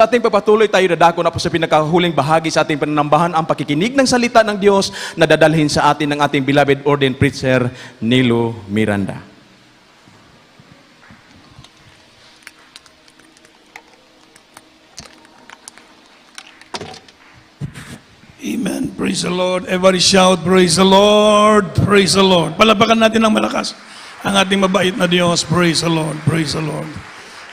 Sa ating pagpatuloy tayo dadako na po sa pinakahuling bahagi sa ating pananambahan, ang pakikinig ng salita ng Diyos na dadalhin sa atin ng ating beloved ordained preacher, Nilo Miranda. Amen. Praise the Lord. Everybody shout, praise the Lord. Praise the Lord. Palapakan natin ng malakas ang ating mabait na Diyos. Praise the Lord. Praise the Lord.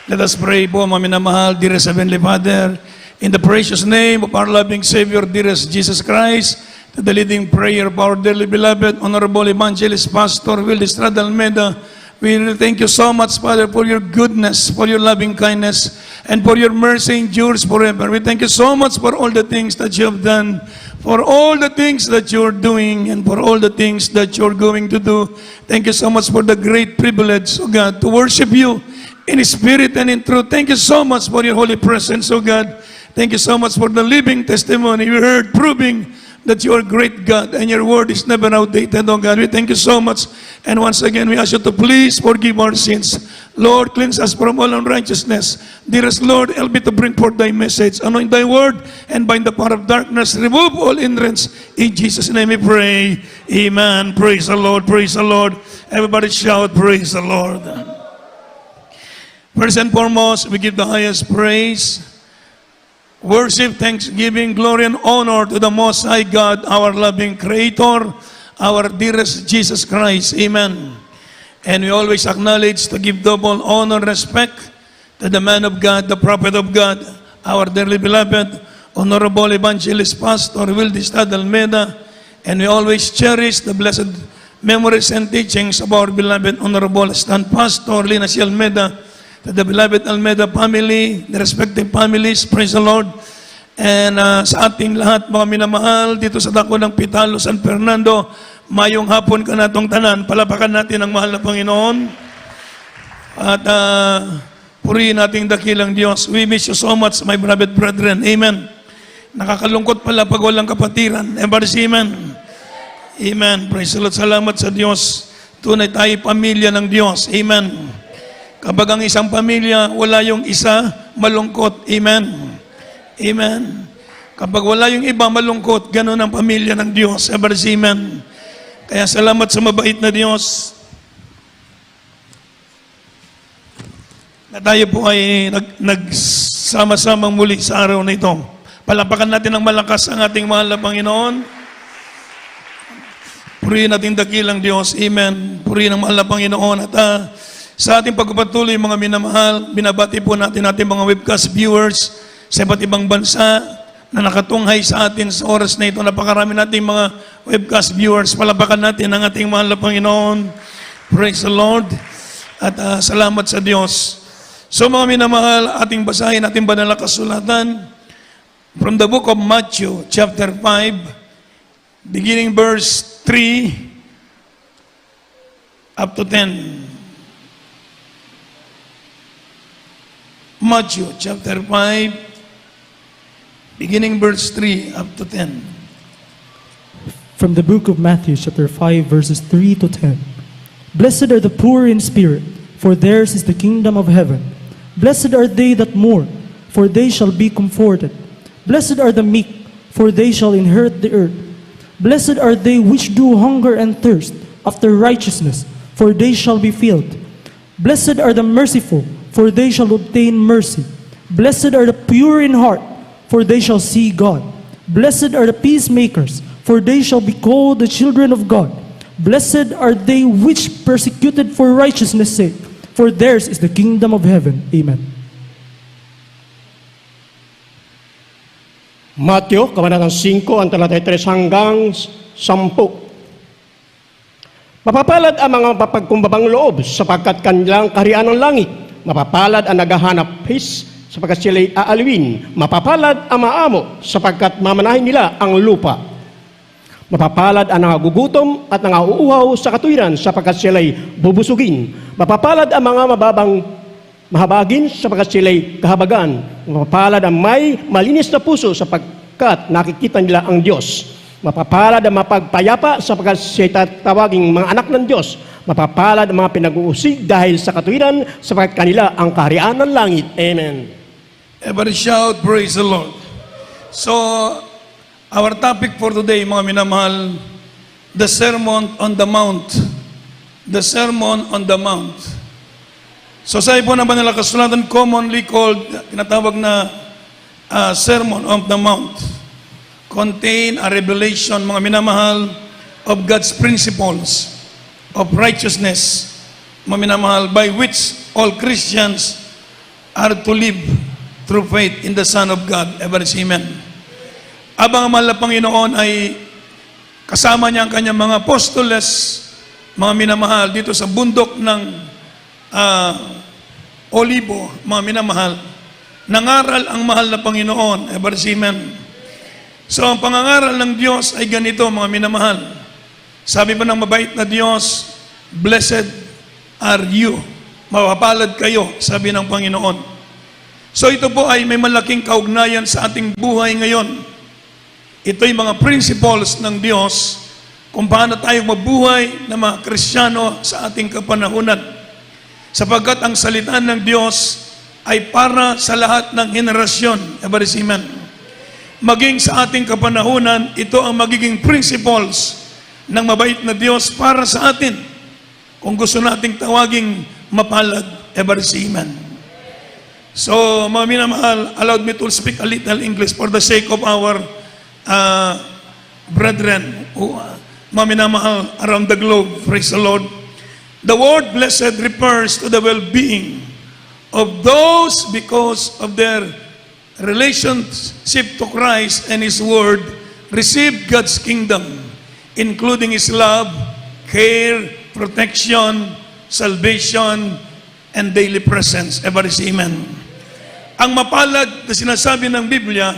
Let us pray po, mga minamahal, dearest Heavenly Father, in the precious name of our loving Savior, dearest Jesus Christ, to the leading prayer of our dearly beloved, Honorable Evangelist Pastor Wilde Estrada Almeida. We really thank you so much, Father, for your goodness, for your loving kindness, and for your mercy endures forever. We thank you so much for all the things that you have done, for all the things that you're doing, and for all the things that you're going to do. Thank you so much for the great privilege, oh God, to worship you in spirit and in truth. Thank you so much for your holy presence, oh God. Thank you so much for the living testimony we heard, proving that you are great God and your word is never outdated, oh God. We thank you so much. And once again, we ask you to please forgive our sins. Lord, cleanse us from all unrighteousness. Dearest Lord, help me to bring forth thy message. Anoint thy word and bind the power of darkness. Remove all hindrance. In Jesus' name we pray. Amen. Praise the Lord. Praise the Lord. Everybody shout, praise the Lord. First and foremost, we give the highest praise, worship, thanksgiving, glory, and honor to the Most High God, our loving Creator, our dearest Jesus Christ. Amen. And we always acknowledge to give double honor and respect to the man of God, the prophet of God, our dearly beloved, Honorable Evangelist Pastor Wilde Estrada Almeida. And we always cherish the blessed memories and teachings of our beloved Honorable Stand Pastor Lina C. Almeida, to the beloved Almeida family, the respective families, praise the Lord. And sa ating lahat, mga minamahal, dito sa dako ng Pitalo, San Fernando, mayong hapon ka natong tanan, palapakan natin ang mahal na Panginoon. At purihin nating dakilang Diyos. We miss you so much, my beloved brethren. Amen. Nakakalungkot pala pag walang kapatiran. Everybody say amen. Amen. Praise the Lord. Salamat sa Diyos. Tunay tayo pamilya ng Diyos. Amen. Kapag ang isang pamilya, wala yung isa, malungkot. Amen. Amen. Kapag wala yung iba, malungkot. Ganun ang pamilya ng Diyos. Ever say amen. Kaya salamat sa mabait na Diyos na tayo po ay nagsama-samang muli sa araw na ito. Palapakan natin ng malakas ang ating mahal na Panginoon. Purihin natin dakilang Diyos. Amen. Purihin ang mahal na Panginoon. At sa ating pagpapatuloy, mga minamahal, binabati po natin mga webcast viewers sa iba't ibang bansa na nakatunghay sa atin sa oras na ito. Napakarami nating mga webcast viewers. Palapakan natin ang ating mahal na Panginoon. Praise the Lord. At salamat sa Diyos. So mga minamahal, ating basahin, ating banal na kasulatan from the book of Matthew, chapter 5, beginning verse 3 up to 10. Matthew chapter 5, beginning verse 3 up to 10. From the book of Matthew chapter 5 verses 3 to 10. Blessed are the poor in spirit, for theirs is the kingdom of heaven. Blessed are they that mourn, for they shall be comforted. Blessed are the meek, for they shall inherit the earth. Blessed are they which do hunger and thirst after righteousness, for they shall be filled. Blessed are the merciful, for they shall obtain mercy. Blessed are the pure in heart, for they shall see God. Blessed are the peacemakers, for they shall be called the children of God. Blessed are they which persecuted for righteousness' sake, for theirs is the kingdom of heaven. Amen. Matthew, kabanatang 5, ang talatay 3 hanggang 10. Mapapalad ang mga mapagkumbabang loob, sapagkat kanilang kaharian ng langit. Mapapalad ang naghahanap peace, sapagkat sila'y aalwin. Mapapalad ang maamo, sapagkat mamanahin nila ang lupa. Mapapalad ang nangagugutom at nangauuhaw sa katuwiran, sapagkat sila'y bubusugin. Mapapalad ang mga mahabagin, sapagkat sila'y kahabagan. Mapapalad ang may malinis na puso, sapagkat nakikita nila ang Diyos. Mapapalad ang mapagpayapa, sapagkat siya'y tatawaging mga anak ng Diyos. Mapapalad ang mga pinag-uusig dahil sa katuwiran, sapagkat kanila ang kaharian ng langit. Amen. Everybody shout, praise the Lord. So, our topic for today, mga minamahal, the Sermon on the Mount. The Sermon on the Mount. So, sa po naman nila kasulatan, commonly called, tinatawag na Sermon on the Mount, contain a revelation, mga minamahal, of God's principles of righteousness, mga minamahal, by which all Christians are to live through faith in the Son of God. Ever say amen. Abang ang mahal na Panginoon ay kasama niya ang kanyang mga apostoles, mga minamahal, dito sa bundok ng Olibo, mga minamahal, nangaral ang mahal na Panginoon. Ever say amen. So ang pangangaral ng Diyos ay ganito, mga minamahal. Sabi ba ng mabait na Diyos, blessed are you. Mapapalad kayo, sabi ng Panginoon. So ito po ay may malaking kaugnayan sa ating buhay ngayon. Ito'y mga principles ng Diyos kung paano tayo mabuhay na mga Kristiyano sa ating kapanahunan. Sapagkat ang salita ng Diyos ay para sa lahat ng henerasyon. Amen. Maging sa ating kapanahunan, ito ang magiging principles ng mabait na Diyos para sa atin. Kung gusto nating tawaging mapalad, amen. So, mga minamahal, allowed me to speak a little English for the sake of our brethren who, mga minamahal, around the globe. Praise the Lord. The word blessed refers to the well-being of those because of their relationship to Christ and His Word, receive God's kingdom, including His love, care, protection, salvation, and daily presence. Everybody say amen. Ang mapalad na sinasabi ng Biblia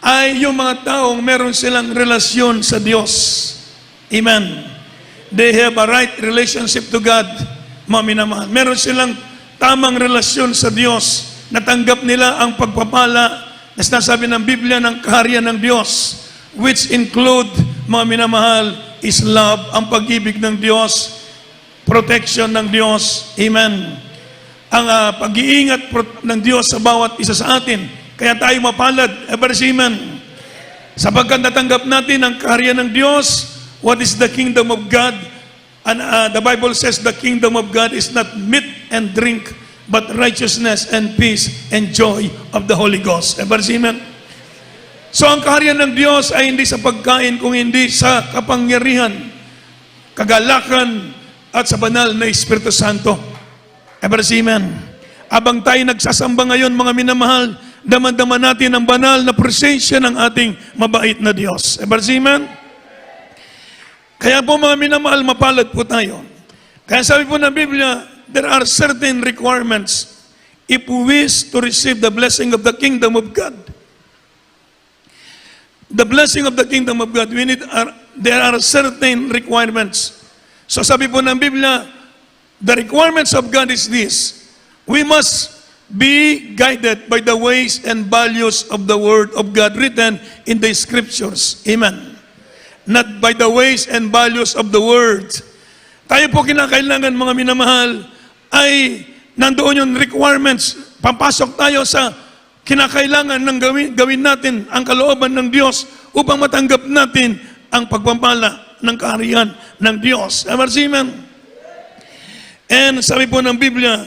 ay yung mga taong meron silang relasyon sa Diyos. Amen. They have a right relationship to God, mga minamahal. Meron silang tamang relasyon sa Diyos. Natanggap nila ang pagpapala na sinasabi ng Biblia ng kaharian ng Diyos, which include, mga minamahal, is love, ang pag-ibig ng Diyos, protection ng Diyos. Amen. Ang pag-iingat ng Diyos sa bawat isa sa atin. Kaya tayo mapalad. Amen. Sapagkat natanggap natin ang kaharian ng Diyos, what is the kingdom of God? And the Bible says the kingdom of God is not meat and drink, but righteousness and peace and joy of the Holy Ghost. Amen. So ang kaharian ng Diyos ay hindi sa pagkain, kung hindi sa kapangyarihan, kagalakan, at sa banal na Espiritu Santo. Amen. Abang tayo nagsasamba ngayon, mga minamahal, daman-daman natin ang banal na presensya ng ating mabait na Diyos. Amen. Kaya po, mga minamahal, mapalad po tayo. Kaya sabi po ng Biblia, there are certain requirements if we wish to receive the blessing of the kingdom of God. The blessing of the kingdom of God, there are certain requirements. So sabi po ng Biblia, the requirements of God is this: we must be guided by the ways and values of the Word of God written in the Scriptures. Amen. Not by the ways and values of the Word. Tayo po kinakailangan, mga minamahal, ay nandoon yung requirements. Papasok tayo sa kinakailangan ng gawin natin ang kalooban ng Diyos upang matanggap natin ang pagpapala ng kaharian ng Diyos. Amen. And sabi po ng Biblia,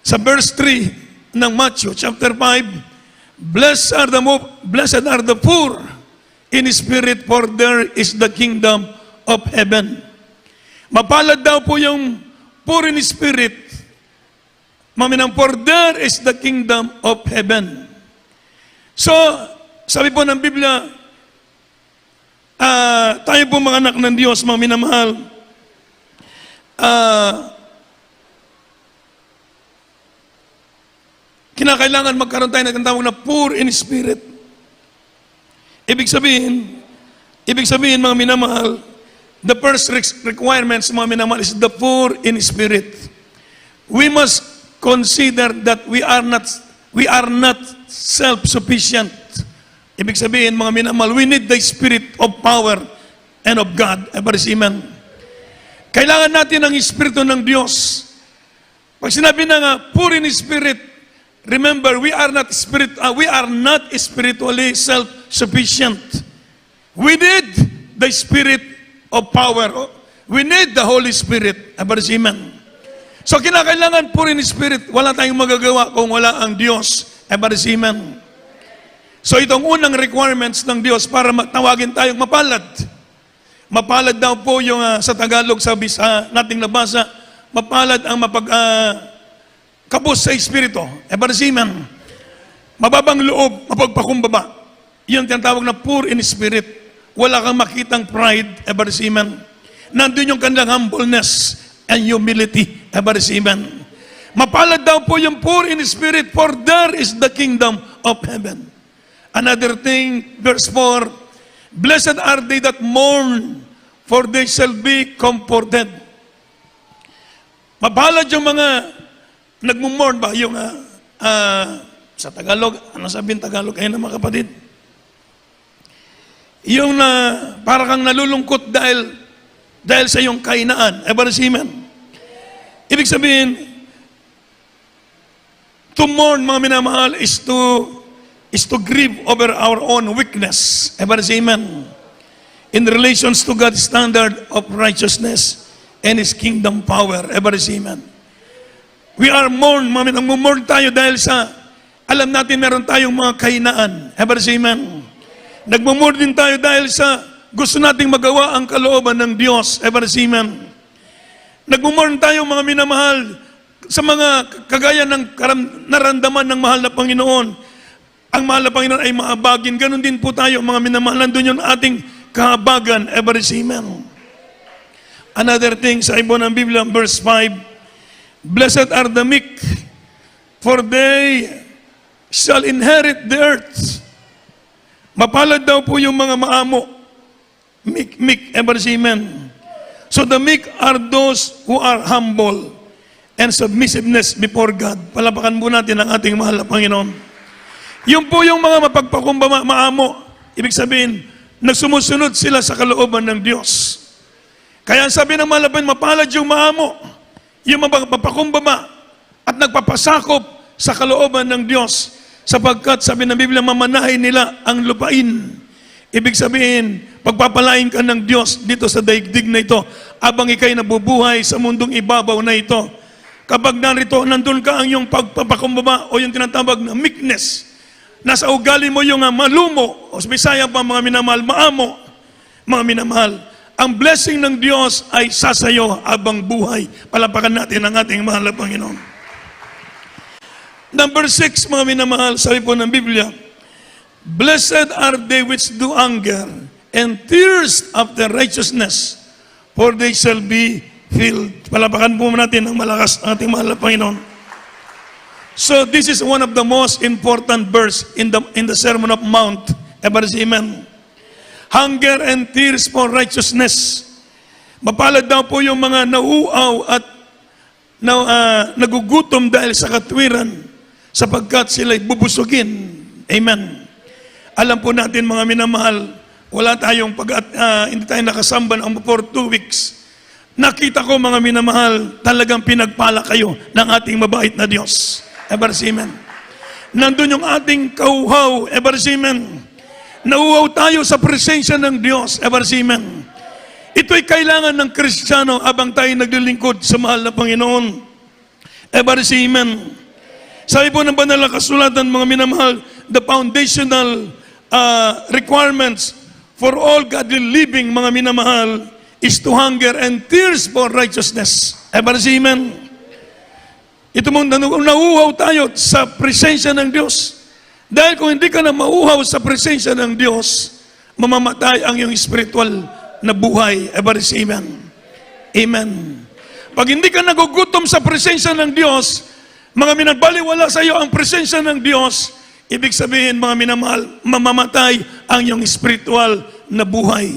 sa verse 3 ng Matthew chapter 5, blessed are the poor in spirit, for there is the kingdom of heaven. Mapalad daw po yung poor in spirit, for there is the kingdom of heaven. So, sabi po ng Biblia, tayo po mga anak ng Diyos, mga minamahal, kinakailangan magkaroon tayo ng tawag na poor in spirit. Ibig sabihin, mga minamahal, the first requirements, mga minamahal, is the poor in spirit. We must consider that we are not self-sufficient. Ibig sabihin, mga minamahal, we need the Spirit of power and of God. Amen. Kailangan natin ang Espiritu ng Diyos. Pag sinabi na nga, poor in spirit, Remember, we are not spiritually self-sufficient. We need the Spirit of power. We need the Holy Spirit. Amen. So kinakailangan po rin Spirit. Wala tayong magagawa kung wala ang Diyos. Amen. So itong unang requirements ng Diyos para tawagin tayong mapalad. Mapalad daw po yung sa Tagalog sa nating nabasa, mapalad ang kapos sa Espiritu. Amen. Mababang loob, mapagpakumbaba. Yung tinatawag na poor in spirit. Wala kang makitang pride. Amen. Nandun yung kanilang humbleness and humility. Amen. Mapalad daw po yung poor in spirit, for there is the kingdom of heaven. Another thing, verse 4, blessed are they that mourn, for they shall be comforted. Mapalad yung mga nagmumorn ba? Yung sa Tagalog, ano sabihin Tagalog? Ayun na mga kapatid. Yung para kang nalulungkot dahil sa iyong kainaan. Amen. Ibig sabihin, to mourn, mga minamahal, is to grieve over our own weakness. Amen. In relations to God's standard of righteousness and His kingdom power. Amen. We are mourn, nagmumorn tayo dahil sa, alam natin meron tayong mga kahinaan. Amen. Nagmumorn din tayo dahil sa gusto nating magawa ang kalooban ng Diyos. Amen. Nagmumorn tayo mga minamahal sa mga kagaya ng naramdaman ng mahal na Panginoon. Ang mahal na Panginoon ay mahabagin. Ganon din po tayo mga minamahal. Nandun yung ating kahabagan. Amen. Another thing sa ibo ng Biblia, verse 5, blessed are the meek, for they shall inherit the earth. Mapalad daw po yung mga maamo. Meek, amen. So the meek are those who are humble and submissiveness before God. Palapakan po natin ang ating mahal na Panginoon. Yung po yung mga mapagpakumbaba, maamo, ibig sabihin, nagsumusunod sila sa kalooban ng Diyos. Kaya sabi ng mahal na Panginoon, mapalad yung maamo, yung mapapakumbaba at nagpapasakop sa kalooban ng Diyos, sapagkat sabi ng Biblia, mamanahin nila ang lupain. Ibig sabihin, pagpapalain ka ng Diyos dito sa daigdig na ito, abang ikay nabubuhay sa mundong ibabaw na ito. Kapag narito, nandun ka ang yung pagpapakumbaba o yung tinatawag na meekness. Nasa ugali mo yung malumo, o sa Bisaya pa mga minamahal, maamo, mga minamahal. Ang blessing ng Diyos ay sasayo habang buhay. Palapakan natin ang ating mahal na Panginoon. Number 6, mga minamahal, sabi po ng Biblia, blessed are they which do hunger and thirst after righteousness, for they shall be filled. Palapakan po natin ang malakas ang ating mahal na Panginoon. So this is one of the most important verse in the Sermon of Mount. Amen. Hunger and thirst for righteousness. Mapalad daw po yung mga nauuaw at nagugutom dahil sa katwiran, sapagkat sila'y bubusugin. Amen. Alam po natin mga minamahal, wala tayong hindi tayo nakasamba ng for 2 weeks. Nakita ko mga minamahal, talagang pinagpala kayo ng ating mabait na Diyos. Amen. Nandun yung ating kauhaw. Amen. Nauuhaw tayo sa presensya ng Diyos. Amen. Ito'y kailangan ng Kristiyano habang tayo naglilingkod sa mahal na Panginoon. Amen. Sabi po ng banal na kasulatan, mga minamahal, the foundational requirements for all godly living, mga minamahal, is to hunger and thirst for righteousness. Amen. Ito mong nauuhaw tayo sa presensya ng Diyos. Dahil kung hindi ka na mauhaw sa presensya ng Diyos, mamamatay ang iyong spiritual na buhay. Amen. Amen. Pag hindi ka nagugutom sa presensya ng Diyos, mga minabaliwala sa iyo ang presensya ng Diyos, ibig sabihin, mga minamahal, mamamatay ang iyong spiritual na buhay.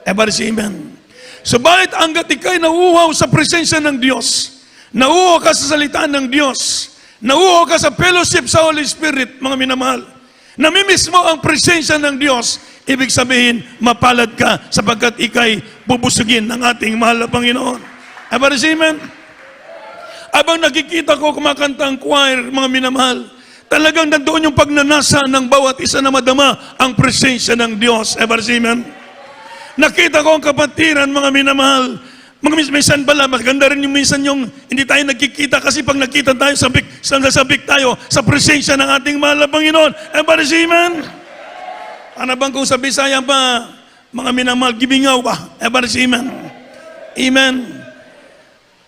Amen. Subalit hanggat ikay nauuhaw sa presensya ng Diyos, nauuhaw ka sa salita ng Diyos, nauuhaw ka sa fellowship sa Holy Spirit, mga minamahal, namimiss mo ang presensya ng Diyos, ibig sabihin, mapalad ka sapagkat ikay bubusugin ng ating mahal na Panginoon. Amen. Abang nakikita ko kumakanta ang choir, mga minamahal, talagang nandoon yung pagnanasa ng bawat isa na madama ang presensya ng Diyos. Ever amen? Nakita ko ang kapatiran, mga minamahal. Minsan pala, maganda rin yung minsan yung hindi tayo nagkikita kasi pag nakita tayo, nasabik tayo sa presensya ng ating mahal na Panginoon. Ever amen? Ano bang kung sa Bisaya pa, mga minamahal, gibingaw ba? Ever amen? Amen.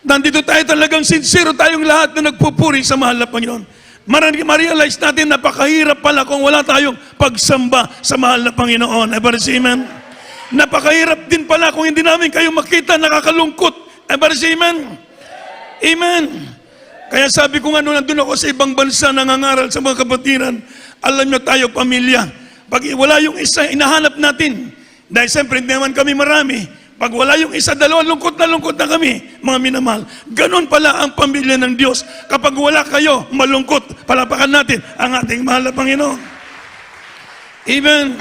Nandito tayo talagang sincere tayong lahat na nagpupuri sa mahal na Panginoon. Ma-realize natin napakahirap pala kung wala tayong pagsamba sa mahal na Panginoon. Ever amen? Napakahirap din pala kung hindi namin kayo makita, nakakalungkot. Ever amen? Amen. Kaya sabi ko nga nung nandun ako sa ibang bansa nangangaral sa mga kapatiran, alam nyo tayo pamilya. Pag wala yung isa, inahanap natin. Dahil siyempre hindi naman kami marami. Pag wala yung isa, dalawa, lungkot na kami, mga minamahal. Ganon pala ang pamilya ng Diyos. Kapag wala kayo, malungkot, palapakan natin ang ating mahal na Panginoon. Amen.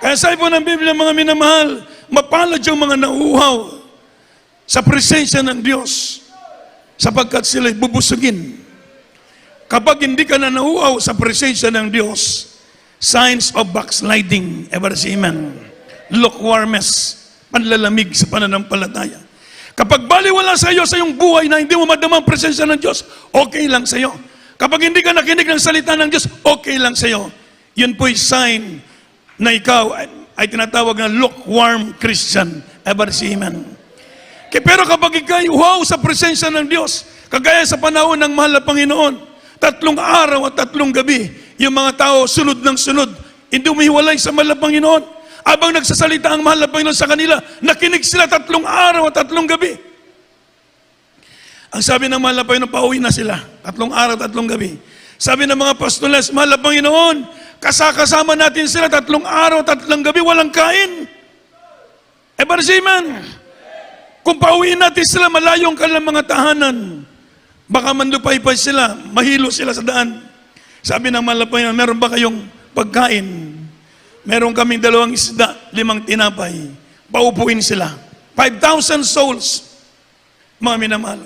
Kaya sabi po ng Biblia, mga minamahal, mapalad yung mga nauuhaw sa presensya ng Diyos sapagkat sila'y bubusugin. Kapag hindi ka na nauuhaw sa presensya ng Diyos, signs of backsliding, ever say amen, lukewarmness, panlalamig sa pananampalataya. Kapag baliwala sa iyo sa iyong buhay na hindi mo madama ang presensya ng Diyos, okay lang sa iyo. Kapag hindi ka nakinig ng salita ng Diyos, okay lang sa iyo. Yun po'y sign na ikaw ay tinatawag na lukewarm Christian. Ever say amen. Pero kapag ikaw wow sa presensya ng Diyos, kagaya sa panahon ng mahal na Panginoon, 3 araw at 3 gabi, yung mga tao sunod ng sunod, hindi umihiwalay sa mahal na Panginoon. Habang nagsasalita ang mahal na Panginoon sa kanila, nakinig sila 3 araw at 3 gabi. Ang sabi ng mahal na Panginoon, pauwi na sila. 3 araw at 3 gabi. Sabi ng mga pastoles, mahal na Panginoon, kasama natin sila 3 araw at 3 gabi, walang kain. Ever amen? Kung pauwiin natin sila, malayong kanilang mga tahanan, baka mandupay-pay sila, mahilo sila sa daan. Sabi ng mahal na Panginoon, meron ba kayong pagkain? Meron kaming 2 isda, 5 tinapay. Paupuin sila. 5,000 souls. Mga minamahal.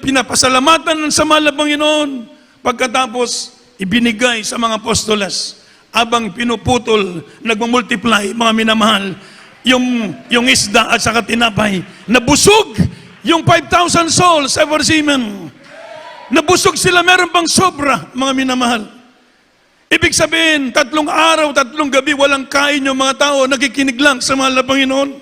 Pinapasalamatan sa mahal na Panginoon. Pagkatapos, ibinigay sa mga apostoles. Abang pinuputol, nagmamultiply, mga minamahal, yung isda at saka tinapay. Nabusog yung 5,000 souls. Ever amen. Nabusog sila, meron pang sobra, mga minamahal. Ibig sabihin, 3 araw, 3 gabi, walang kain yung mga tao, nakikinig lang sa mahal na Panginoon.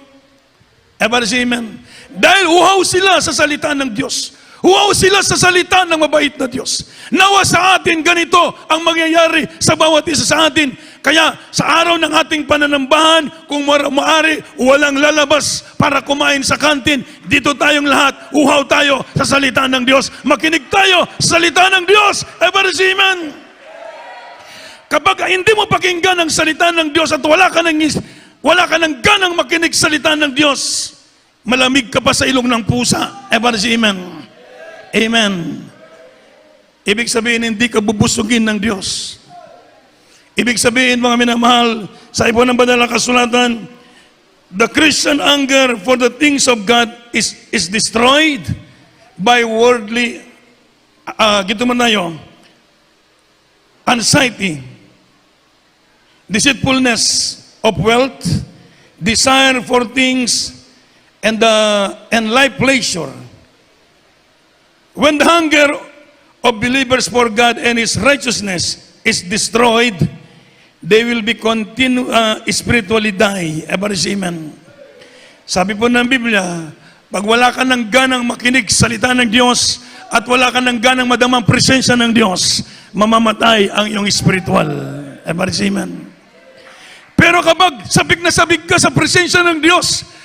Ever amen. Dahil uhaw sila sa salita ng Diyos. Uhaw sila sa salita ng mabait na Diyos. Nawa sa atin, ganito ang mangyayari sa bawat isa sa atin. Kaya sa araw ng ating pananambahan, kung maaari, walang lalabas para kumain sa kantin. Dito tayong lahat, uhaw tayo sa salita ng Diyos. Makinig tayo sa salita ng Diyos. Ever amen. Kapag hindi mo pakinggan ang salita ng Diyos at wala ka ng ganang makinig sa salita ng Diyos, malamig ka pa sa ilong ng pusa. Ever say amen. Amen. Ibig sabihin, hindi ka bubusugin ng Diyos. Ibig sabihin, mga minamahal, sa iba ng banal na kasulatan, the Christian anger for the things of God is destroyed by worldly, gito man tayo, anxiety, deceitfulness of wealth, desire for things, and life pleasure. When the hunger of believers for God and His righteousness is destroyed, they will be spiritually die. Ever amen. Sabi po ng Biblia, pag wala ka ng ganang makinig salita ng Diyos at wala ka ng ganang madamang presensya ng Diyos, mamamatay ang iyong spiritual. Ever amen. Pero kapag sabik na sabik ka sa presensya ng Diyos,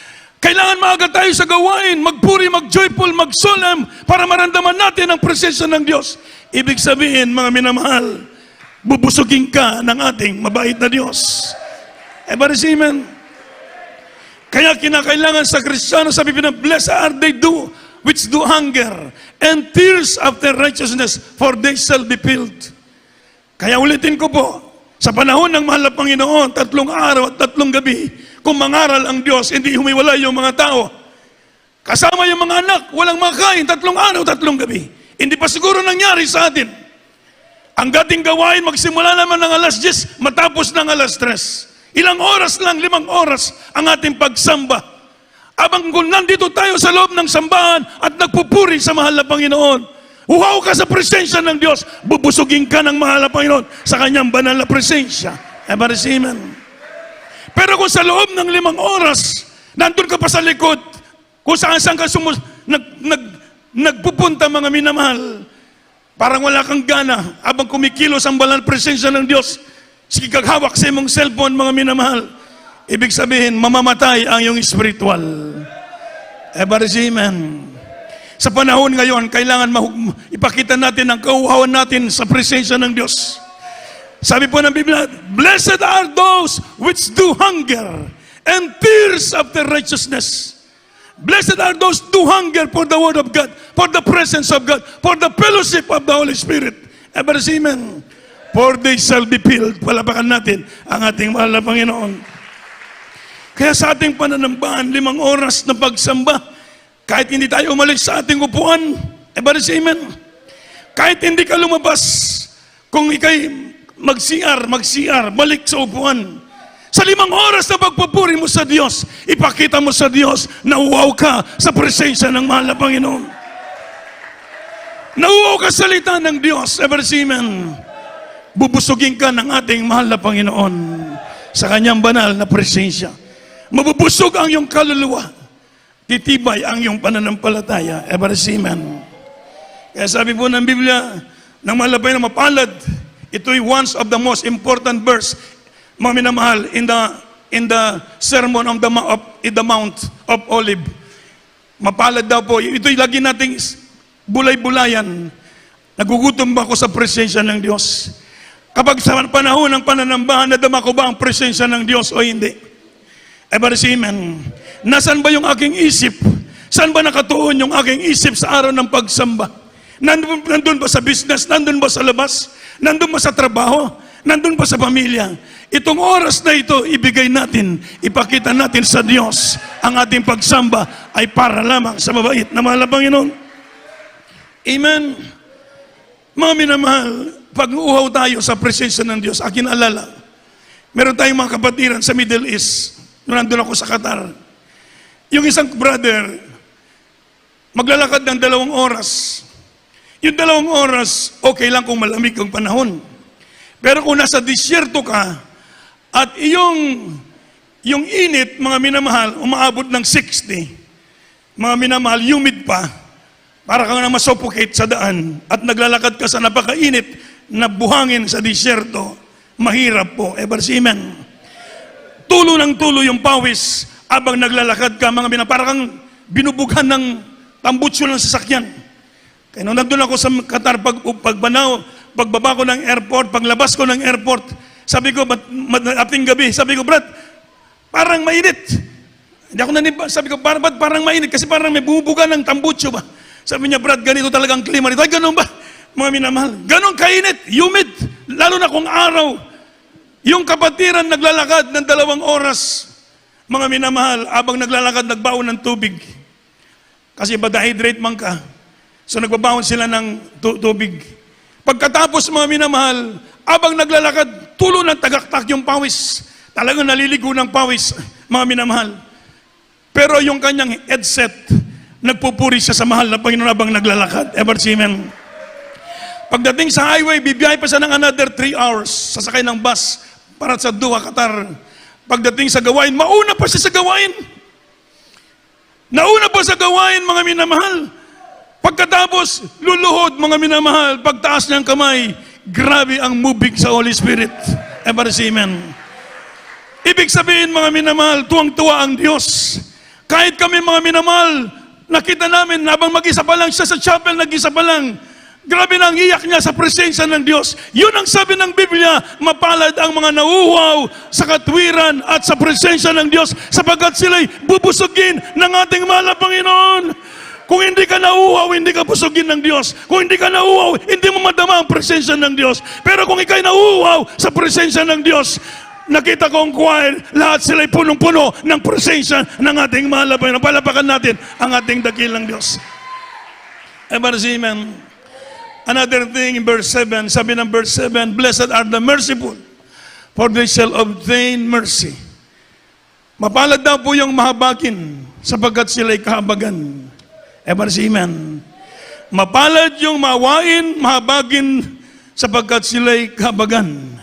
kailangan maaga tayo sa gawain, magpuri, mag-joyful, mag-solemn, para maramdaman natin ang presensya ng Diyos. Ibig sabihin, mga minamahal, bubusugin ka ng ating mabait na Diyos. Ever amen. Kaya kinakailangan sa Kristiyano, sabi na, blessed are they which do hunger and thirst after righteousness, for they shall be filled. Kaya ulitin ko po, sa panahon ng mahal na Panginoon, 3 araw at 3 gabi, kung mangaral ang Diyos, hindi humiwalay yung mga tao, Kasama yung mga anak, walang makain, 3 araw, 3 gabi. Hindi pa siguro nangyari sa atin. Ang dating gawain, magsimula naman ng alas 10, matapos ng alas 3. Ilang oras lang, 5 oras ang ating pagsamba. Abang kung nandito tayo sa loob ng sambahan at nagpupuri sa mahal na Panginoon, uhaw ka sa presensya ng Diyos, bubusugin ka ng mahal na Panginoon sa kanyang banal na presensya. Amen. Pero kung sa loob ng 5 oras, nandun ka pa sa likod, kung saan ka nagpupunta, mga minamahal, parang wala kang gana, abang kumikilos ang banal na presensya ng Diyos, sige kaghawak sa imong cellphone, mga minamahal, ibig sabihin, mamamatay ang iyong spiritual. Amen. Sa panahon ngayon, kailangan ipakita natin ang kauhawan natin sa presensya ng Diyos. Sabi po ng Biblia, blessed are those which do hunger and thirst after righteousness. Blessed are those who hunger for the Word of God, for the presence of God, for the fellowship of the Holy Spirit. Amen. For they shall be filled. Palapakan natin ang ating mahal na Panginoon. Kaya sa ating pananambahan, 5 oras na pagsamba, kahit hindi tayo umalis sa ating upuan, amen. Kahit hindi ka lumabas, kung ikay mag-CR, balik sa upuan. Sa 5 oras na pagpupuri mo sa Diyos, ipakita mo sa Diyos na uwaw ka sa presensya ng mahal na Panginoon. Nauwaw ka sa salita ng Diyos, amen. Bubusugin ka ng ating mahal na Panginoon sa kanyang banal na presensya. Mabubusog ang iyong kaluluwa. Titibay ang iyong pananampalataya, amen. Kaya sabi po ng Biblia, ng mahal na Panginoon, mapalad. Ito'y one of the most important verse, mga minamahal, in the sermon on the Mount of Olive. Mapalad daw po. Ito'y lagi nating bulay-bulayan. Nagugutom ba ako sa presensya ng Diyos? Kapag sa panahon ng pananambahan, nadama ko ba ang presensya ng Diyos o hindi? Amen. Nasaan ba yung aking isip? Saan ba nakatuon yung aking isip sa araw ng pagsamba? Nandun ba sa business? Nandun ba sa labas? Nandun ba sa trabaho? Nandun ba sa pamilya? Itong oras na ito, ibigay natin, ipakita natin sa Diyos, ang ating pagsamba ay para lamang sa mabait na mahal na Panginoon. Amen. Mga minamahal, pag uuhaw tayo sa presensya ng Diyos, akin alala, meron tayong mga kapatiran sa Middle East, nandun ako sa Qatar. Yung isang brother, maglalakad ng 2 oras. Yung 2 oras, okay lang kung malamig ang panahon. Pero kung nasa disyerto ka, at yung init, mga minamahal, umaabot ng 60, mga minamahal, humid pa, para kang na masuffocate sa daan, at naglalakad ka sa napakainit na buhangin sa disyerto, mahirap po. Amen. Tulo ng tulo yung pawis, abang naglalakad ka, mga minamahal, para kang binubughan ng tambutso ng sasakyan. Kaya nung nandun ako sa Qatar, pagbaba ko ng airport, paglabas ko ng airport, sabi ko, ating gabi, sabi ko, Brad, parang mainit. Hindi ako nanimba. Sabi ko, parang mainit? Kasi parang may bumubuga ng tambutso ba? Sabi niya, Brad, ganito talagang klima nito. Ay, ganun ba? Mga minamahal. Ganun kainit, humid. Lalo na kung araw. Yung kapatiran naglalakad ng 2 oras, mga minamahal, abang naglalakad, nagbaon ng tubig. Kasi ba dehydrate man ka. So nagbabaon sila ng tubig. Pagkatapos, mga minamahal, abang naglalakad, tulo ng tagaktak yung pawis. Talagang naliligo ng pawis, mga minamahal. Pero yung kanyang headset, nagpupuri siya sa mahal na Panginoon habang naglalakad. Amen. Pagdating sa highway, bibiyahe pa siya ng another 3 hours. Sasakay ng bus para sa Doha, Qatar. Pagdating sa gawain, mauna pa siya sa gawain. Nauna pa sa gawain, mga minamahal. Pagkatapos, luluhod, mga minamahal, pagtaas niyang kamay, grabe ang moving sa Holy Spirit. Amen. Ibig sabihin, mga minamahal, tuwang-tuwa ang Diyos. Kahit kami, mga minamahal, nakita namin, habang mag-isa pa lang siya sa chapel, nag-isa pa lang, grabe na ang iyak niya sa presensya ng Diyos. Yun ang sabi ng Biblia, mapalad ang mga nauuhaw sa katwiran at sa presensya ng Diyos, sapagkat sila'y bubusugin ng ating mahal na Panginoon. Kung hindi ka nauuhaw, hindi ka busugin ng Diyos. Kung hindi ka nauuhaw, hindi mo madama ang presensya ng Diyos. Pero kung ikay nauuhaw sa presensya ng Diyos, Nakita ko ang choir, lahat sila'y punong-puno ng presensya ng ating mahal na Panginoon. Palapakan natin ang ating dakilang Diyos. Amen. Another thing in verse 7, sabi ng verse 7, blessed are the merciful, for they shall obtain mercy. Mapalad daw po yung mahabagin, sapagkat sila'y kahabagan. Amen. Mapalad yung mawain, mahabagin, sapagkat sila'y kahabagan.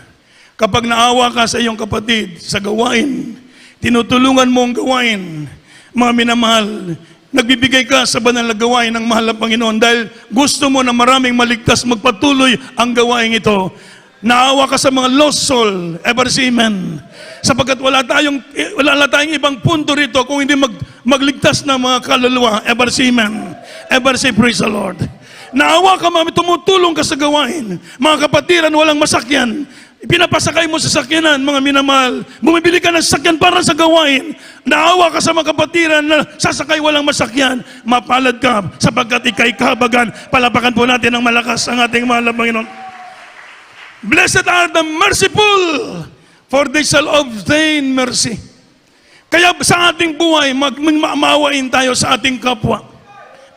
Kapag naawa ka sa iyong kapatid sa gawain, tinutulungan mo ang gawain, mga minamahal, nagbibigay ka sa banal na gawain ng mahal na Panginoon dahil gusto mo na maraming maligtas magpatuloy ang gawain ito. Naawa ka sa mga lost soul, amen. Sapagkat wala tayong ibang punto rito kung hindi magligtas na mga kaluluwa, amen. Praise the Lord. Naawa ka, mami, tumutulong ka sa gawain. Mga kapatiran, walang masakyan. Pinapasakay mo sa sakyanan, mga minamahal. Bumibili ka ng sakyan para sa gawain. Naawa ka sa mga kapatiran na sasakay walang masakyan. Mapalad ka sapagkat ika'y kahabagan. Palapakan po natin ng malakas ang ating mahal na Panginoon. Blessed are the merciful, for they shall obtain mercy. Kaya sa ating buhay, maawain tayo sa ating kapwa.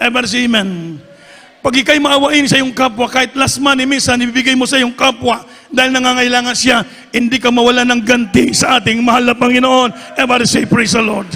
Amen. Pag ika'y maawain sa iyong kapwa, kahit last money minsan, ibibigay mo sa iyong kapwa, dahil nangangailangan siya, hindi ka mawala ng ganti sa ating mahal na Panginoon. Everybody say, praise the Lord.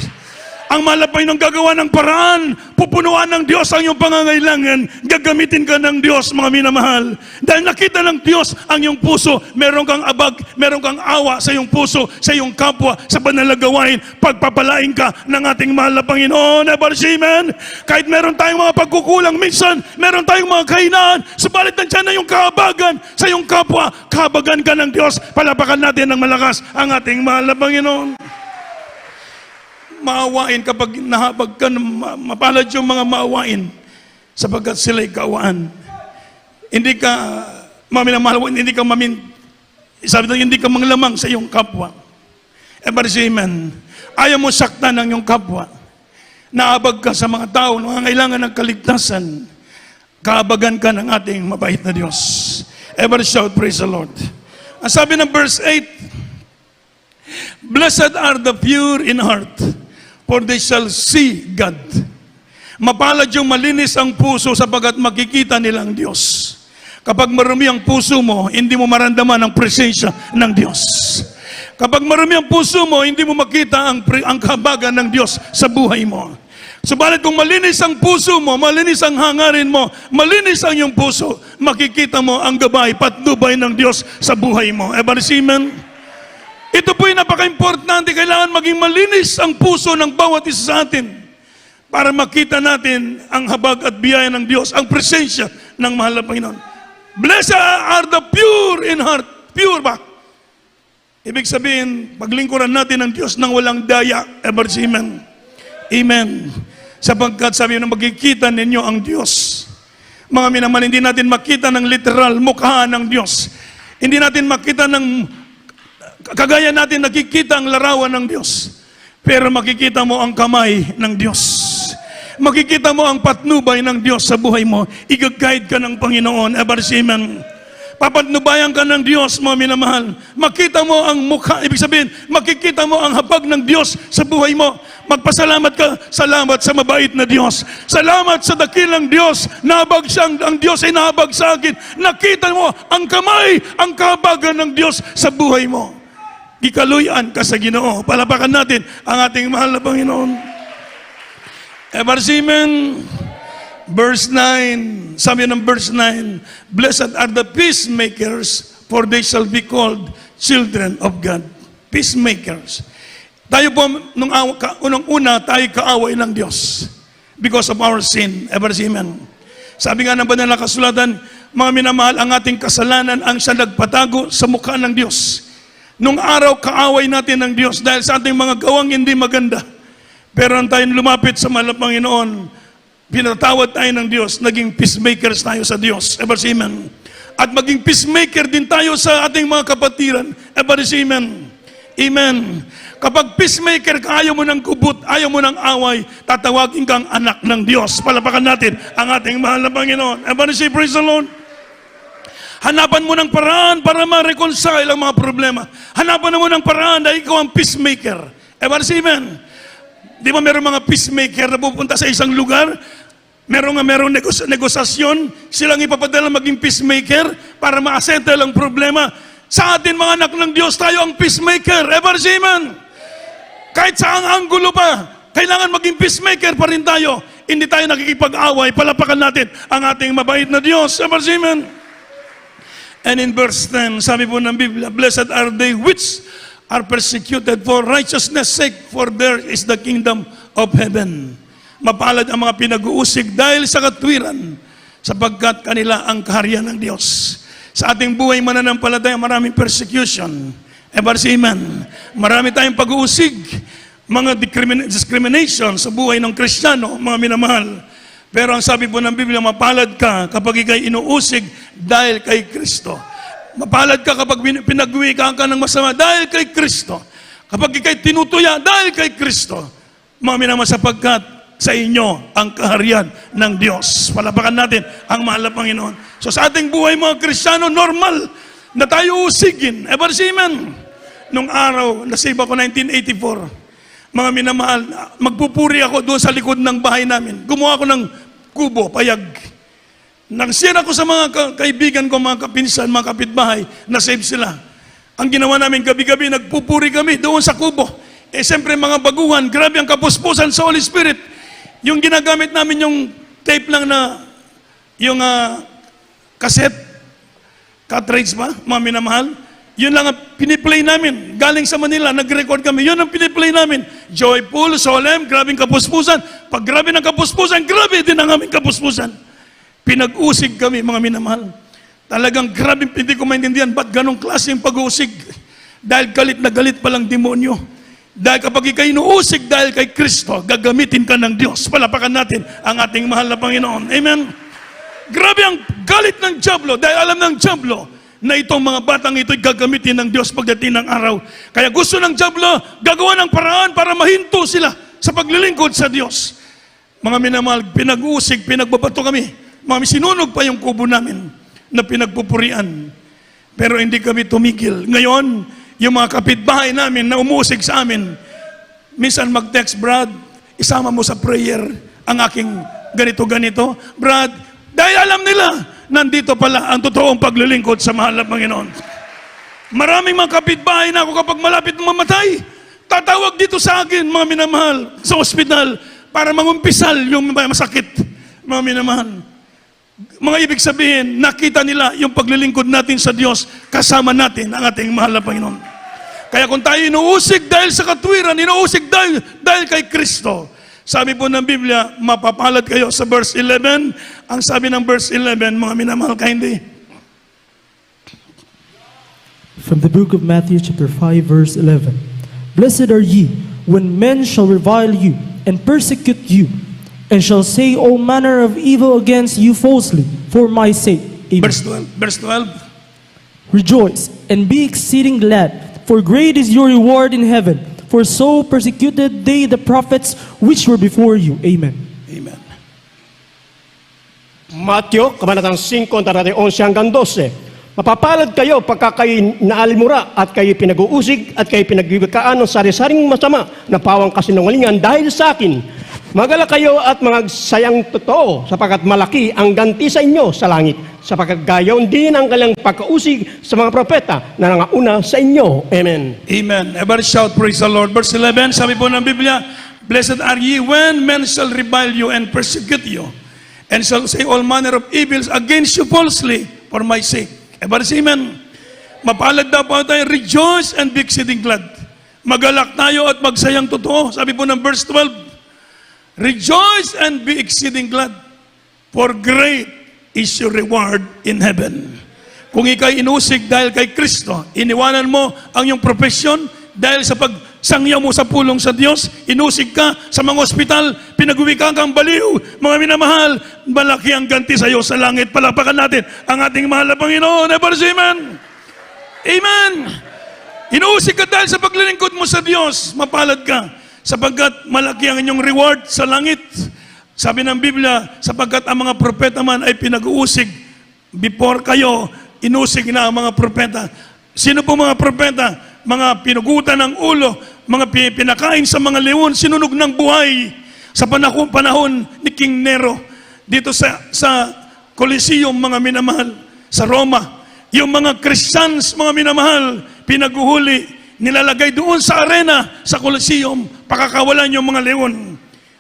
Ang mahal na Panginoon gagawa ng paraan, pupunuan ng Diyos ang iyong pangangailangan, gagamitin ka ng Diyos, mga minamahal. Dahil nakita ng Diyos ang iyong puso, meron kang abag, meron kang awa sa iyong puso, sa iyong kapwa, sa banal na gawain, pagpapalain ka ng ating mahal na Panginoon. Everybody say, amen. Kahit meron tayong mga pagkukulang minsan, meron tayong mga kahinaan, subalit nandiyan na yung kahabagan sa iyong kapwa, kahabagan ka ng Diyos. Palapakan natin ng malakas ang ating mahal na Panginoon. Maawain kapag nahabag ka, mapalad yung mga maawain sapagkat sila'y kaawaan. Hindi ka maminamahal, hindi ka sabi na, hindi ka manglamang sa iyong kapwa. Amen. Ayaw mo saktan ng iyong kapwa. Naabag ka sa mga tao na kailangan ng kaligtasan. Kaabagan ka ng ating mabait na Diyos. Ever shout, praise the Lord. Ang sabi ng verse 8, blessed are the pure in heart, for they shall see God. Mapalad yung malinis ang puso sapagkat makikita nila ang Diyos. Kapag marumi ang puso mo, hindi mo maramdaman ang presensya ng Diyos. Kapag marumi ang puso mo, hindi mo makita ang kahabagan ng Diyos sa buhay mo. Subalit kung malinis ang puso mo, malinis ang hangarin mo, malinis ang iyong puso, makikita mo ang gabay, patnubay ng Diyos sa buhay mo. Amen. Ito po'y napaka-importante. Kailangan maging malinis ang puso ng bawat isa sa atin para makita natin ang habag at biyaya ng Diyos, ang presensya ng mahal na Panginoon. Blessed are the pure in heart. Pure ba? Ibig sabihin, paglingkuran natin ng Diyos nang walang daya. Amen. Amen. Sapagkat sabi na magkikita ninyo ang Diyos. Mga minamahal, hindi natin makita ng literal mukha ng Diyos. Hindi natin makita ng kagaya natin nakikita ang larawan ng Diyos. Pero makikita mo ang kamay ng Diyos. Makikita mo ang patnubay ng Diyos sa buhay mo. I-guide ka ng Panginoon. Amen. Papatnubayan ka ng Diyos, mga minamahal. Makita mo ang mukha. Ibig sabihin, makikita mo ang habag ng Diyos sa buhay mo. Magpasalamat ka. Salamat sa mabait na Diyos. Salamat sa dakilang Diyos. Nahabag siya, ang Diyos ay nahabag sa akin. Nakita mo ang kamay, ang kahabagan ng Diyos sa buhay mo. Ikaluyan ka sa Ginoo. Palapakan natin ang ating mahal na Panginoon. Amen. Verse 9, sabi ng verse 9, blessed are the peacemakers, for they shall be called children of God. Peacemakers. Tayo po, unang-una, tayo kaaway ng Diyos because of our sin. Amen. Sabi nga ng banal na kasulatan, mga minamahal, ang ating kasalanan ang siya nagpatago sa mukha ng Diyos. Nung araw, kaaway natin ng Diyos dahil sa ating mga gawang hindi maganda. Pero ang tayo lumapit sa mahal na Panginoon, pinatawad tayo ng Diyos, naging peacemakers tayo sa Diyos. Amen. At maging peacemaker din tayo sa ating mga kapatiran. Amen. Kapag peacemaker ka, ayaw mo ng kubot, ayaw mo ng away, tatawagin kang anak ng Diyos. Palapakan natin ang ating mahal na Panginoon. Praise the Lord. Hanapan mo ng paraan para ma-reconcile ang mga problema. Hanapan mo ng paraan dahil ikaw ang peacemaker. Ever see, amen? Di ba meron mga peacemaker na pupunta sa isang lugar? Merong negosasyon, silang ipapadala maging peacemaker para ma-settle ang problema. Sa atin mga anak ng Diyos, tayo ang peacemaker. Ever see, amen? Kahit saang anggulo pa, kailangan maging peacemaker pa rin tayo. Hindi tayo nakikipag-away, palapakan natin ang ating mabait na Diyos. Ever see, amen? And in verse 10, sabi po ng Biblia, "Blessed are they which are persecuted for righteousness' sake, for theirs is the kingdom of heaven." Mapalad ang mga pinag-uusig dahil sa katwiran, sapagkat kanila ang kaharian ng Diyos. Sa ating buhay mananampalataya, maraming persecution. Ever say amen? Marami tayong pag-uusig, mga discrimination sa buhay ng Kristiyano, mga minamahal. Pero ang sabi po ng Biblia, mapalad ka kapag ikay inuusig dahil kay Kristo. Mapalad ka kapag pinagwikaan ka ng masama dahil kay Kristo. Kapag ikay tinutuya dahil kay Kristo. Mga minamahal, sapagkat sa inyo ang kaharian ng Diyos. Palapakan natin ang mahal na Panginoon. So sa ating buhay mga Kristiyano, normal na tayo usigin. Ever see, amen? Nung araw, nasave ako 1984. Mga minamahal, magpupuri ako doon sa likod ng bahay namin. Gumawa ako ng kubo, payag. Nang-share ako sa mga kaibigan ko, mga kapinsan, mga kapitbahay, na-save sila. Ang ginawa namin gabi-gabi, nagpupuri kami doon sa kubo. Eh, siyempre mga baguhan, grabe ang kapuspusan sa Holy Spirit. Yung ginagamit namin yung tape lang na, yung cassette, cartridge ba, mga minamahal, yun lang ang piniplay namin. Galing sa Manila, nag-record kami. Yun ang piniplay namin. Joyful, solemn, grabing kapuspusan. Pag grabe ng kapuspusan, grabe din ang aming kapuspusan. Pinag-usig kami, mga minamahal. Talagang grabe, hindi ko maintindihan. Ba't ganong klaseng pag-uusig? Dahil galit na galit palang demonyo. Dahil kapag ikay inuusig dahil kay Kristo, gagamitin ka ng Diyos. Palapakan natin ang ating mahal na Panginoon. Amen? Grabe ang galit ng dyablo. Dahil alam ng dyablo na itong mga batang ito'y gagamitin ng Diyos pagdating ng araw. Kaya gusto ng dyablo, gagawa ng paraan para mahinto sila sa paglilingkod sa Diyos. Mga minamahal, pinag-uusig, pinagbabato kami. Sinunog pa yung kubo namin na pinagpupurian. Pero hindi kami tumigil. Ngayon, yung mga kapitbahay namin na umuusig sa amin, minsan mag-text, "Brad, isama mo sa prayer ang aking ganito-ganito." Brad, dahil alam nila, nandito pala ang totoong paglilingkod sa mahal na Panginoon. Maraming mga kapitbahay na ako kapag malapit mamatay, tatawag dito sa akin, mga minamahal, sa ospital, para mangumpisal yung masakit, mga minamahal. Mga ibig sabihin, nakita nila yung paglilingkod natin sa Diyos, kasama natin ang ating mahal na Panginoon. Kaya kung tayo inuusig dahil sa katwiran, inuusig dahil kay Kristo, sabi po ng Biblia, mapapalad kayo sa verse 11. Ang sabi ng verse 11, mga minamahal ka, hindi. From the book of Matthew chapter 5 verse 11. Blessed are ye when men shall revile you and persecute you, and shall say all manner of evil against you falsely for my sake. Amen. Verse 12. Rejoice and be exceeding glad, for great is your reward in heaven. For so persecuted they the prophets which were before you. Amen. Amen. Matthew, kabanatang 5, talatang 11 hanggang 12. Mapapalad kayo pagka kayo naalimura at kayo pinag-uusig at kayo pinagbibikaan ng sari-saring masama na pawang kasinungalingan dahil sa akin. Magala kayo at magsayang totoo, sapagkat malaki ang ganti sa inyo sa langit, sapagkat gayon din ang kanilang pagkausig sa mga propeta na nangauna sa inyo. Amen. Amen. Ever shout, praise the Lord. Verse 11, sabi po ng Biblia, "Blessed are ye when men shall revile you and persecute you, and shall say all manner of evils against you falsely for my sake." Ever say amen. Mapalad daw po tayo, rejoice and be exceeding glad. Magalak tayo at magsayang totoo. Sabi po ng verse 12, "Rejoice and be exceeding glad, for great is your reward in heaven." Kung ikay inusig dahil kay Kristo, iniwanan mo ang iyong profesyon dahil sa pagsangyaw mo sa pulong sa Diyos, inusig ka sa mga ospital, pinag-uwikan kang baliw, mga minamahal, malaki ang ganti sa iyo sa langit. Palapakan natin ang ating mahal na Panginoon. Ever say amen? Amen! Inusig ka dahil sa paglilingkod mo sa Diyos, mapalad ka, sapagkat malaki ang inyong reward sa langit. Sabi ng Biblia, sapagkat ang mga propeta man ay pinag-uusig before kayo, inusig na ang mga propeta. Sino po mga propeta? Mga pinugutan ng ulo, mga pinakain sa mga leon, sinunog ng buhay sa panahon ni King Nero dito sa Coliseum, mga minamahal, sa Roma. Yung mga Christians, mga minamahal, pinaguhuli, nilalagay doon sa arena, sa Coliseum, pakakawalan yung mga leon,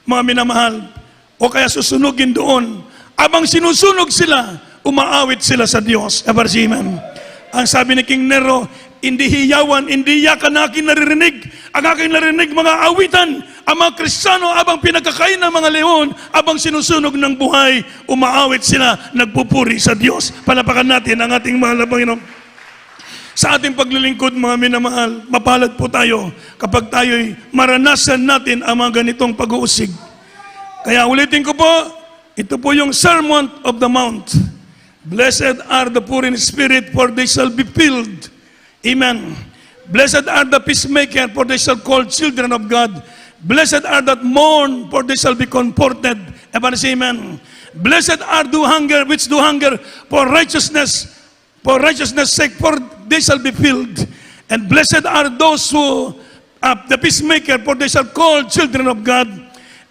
mga minamahal, o kaya susunugin doon. Abang sinusunog sila, umaawit sila sa Diyos. Amen. Ang sabi ni King Nero, hindi hiyawan, hindi yakan na aking naririnig. Ang aking narinig, mga awitan, ang mga Kristiyano, abang pinagkakain ng mga leon, abang sinusunog ng buhay, umaawit sila, nagpupuri sa Diyos. Palapakan natin ang ating mahal na Panginoon. Sa ating paglilingkod, mga minamahal, mapalad po tayo kapag tayo'y maranasan natin ang mga ganitong pag-uusig. Kaya ulitin ko po, ito po yung Sermon of the Mount. Blessed are the poor in spirit, for they shall be filled. Amen. Blessed are the peacemaker, for they shall call children of God. Blessed are that mourn, for they shall be comforted. Amen. Blessed are the hunger, which do hunger for righteousness sake, for they shall be filled. And blessed are those who, the peacemaker, for they shall call children of God.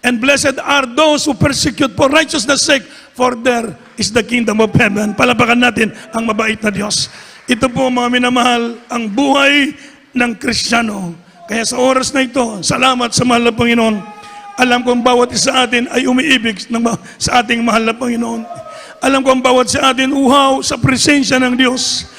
And blessed are those who persecute for righteousness sake, for there is the kingdom of heaven. Palapakan natin ang mabait na Diyos. Ito po, mga minamahal, ang buhay ng Kristiyano. Kaya sa oras na ito, salamat sa mahal na Panginoon. Alam ko ang bawat isa atin ay umiibig sa ating mahal na Panginoon. Alam ko ang bawat sa atin uhaw sa presensya ng Diyos.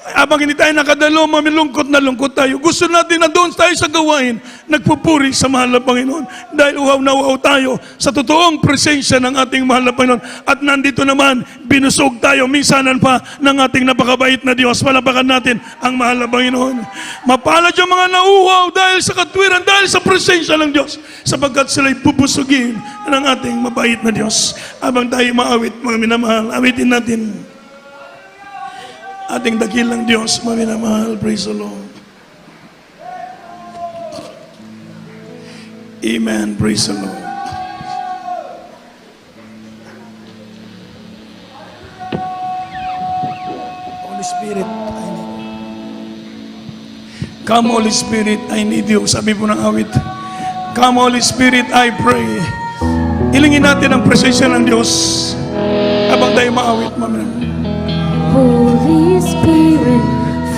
Abang hindi tayo nakadalo, mamilungkot na lungkot tayo. Gusto natin na doon tayo sa gawain, nagpupuri sa mahal na Panginoon. Dahil uhaw na uhaw tayo sa totoong presensya ng ating mahal na Panginoon. At nandito naman, binusog tayo minsanan pa ng ating napakabait na Diyos. Palapakan natin ang mahal na Panginoon. Mapalad yung mga nauhaw dahil sa katwiran, dahil sa presensya ng Diyos. Sapagkat sila'y pupusugin ng ating mabait na Diyos. Abang tayo maawit, mga minamahal, awitin natin ating dakilang Diyos, mga minamahal. Praise the Lord. Amen. Praise the Lord. Holy Spirit, I need you. Come, Holy Spirit, I need you. Sabi po ng awit, come, Holy Spirit, I pray. Ilingin natin ang presensya ng Diyos habang tayo maawit, mga minamahal. Holy Spirit,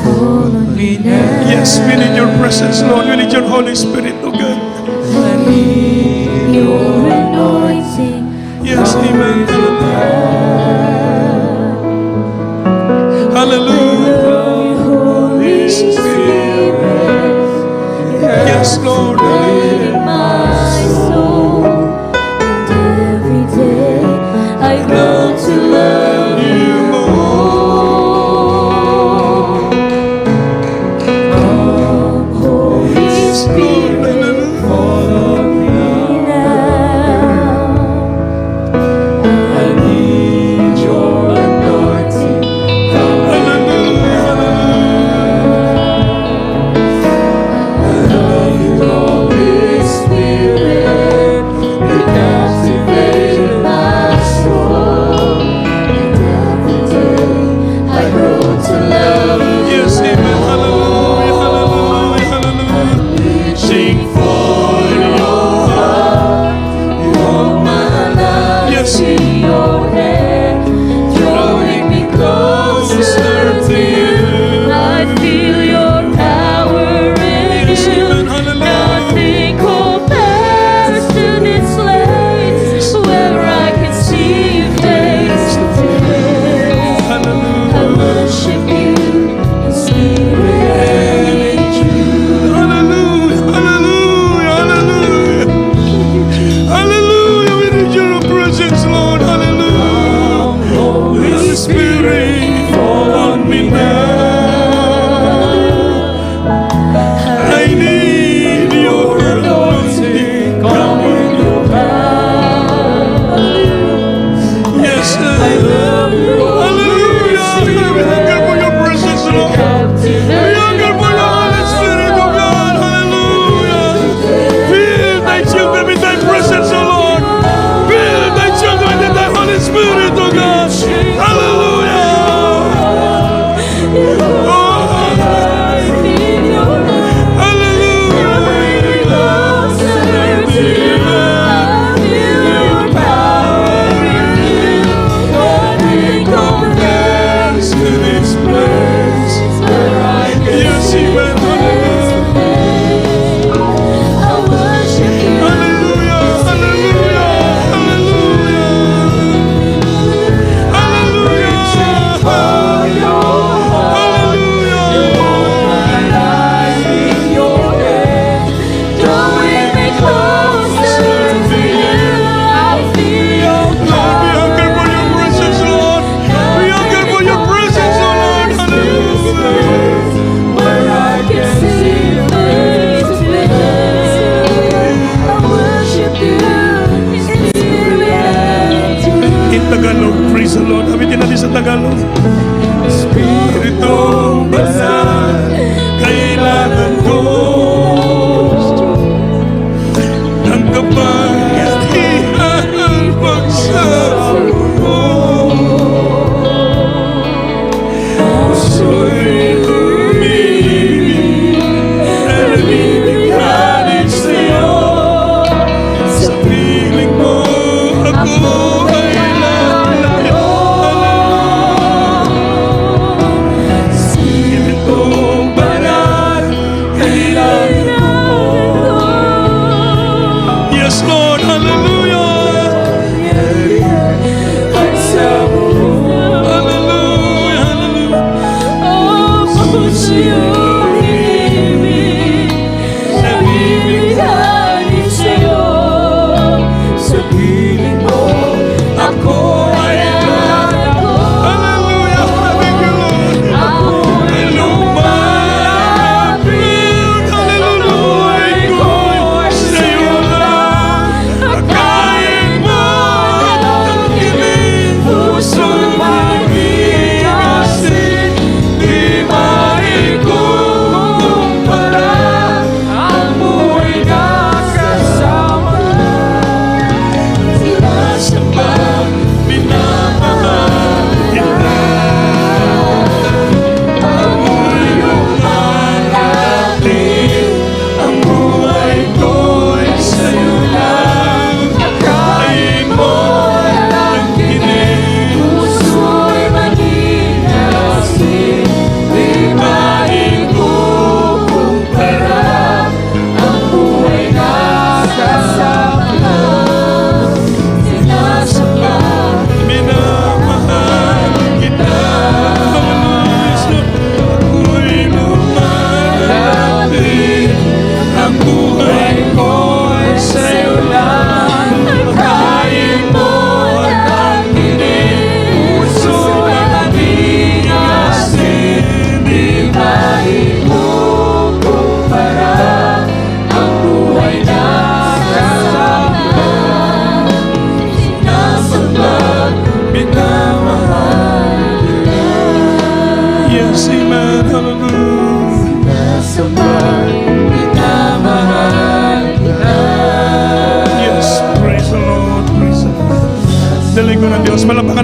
fall on me now. Yes, we need your presence, Lord. We need your Holy Spirit, oh God. I need your anointing. Yes, amen. Hallelujah. Holy Spirit, Yes, Lord. in my soul. And every day I grow to love you more. Come, Holy Spirit, fall on me now. I need your anointing. Holy Spirit, you captivate my soul. And every day I grow to love you. Yes, amen. Hallelujah, hallelujah, hallelujah. Need Sing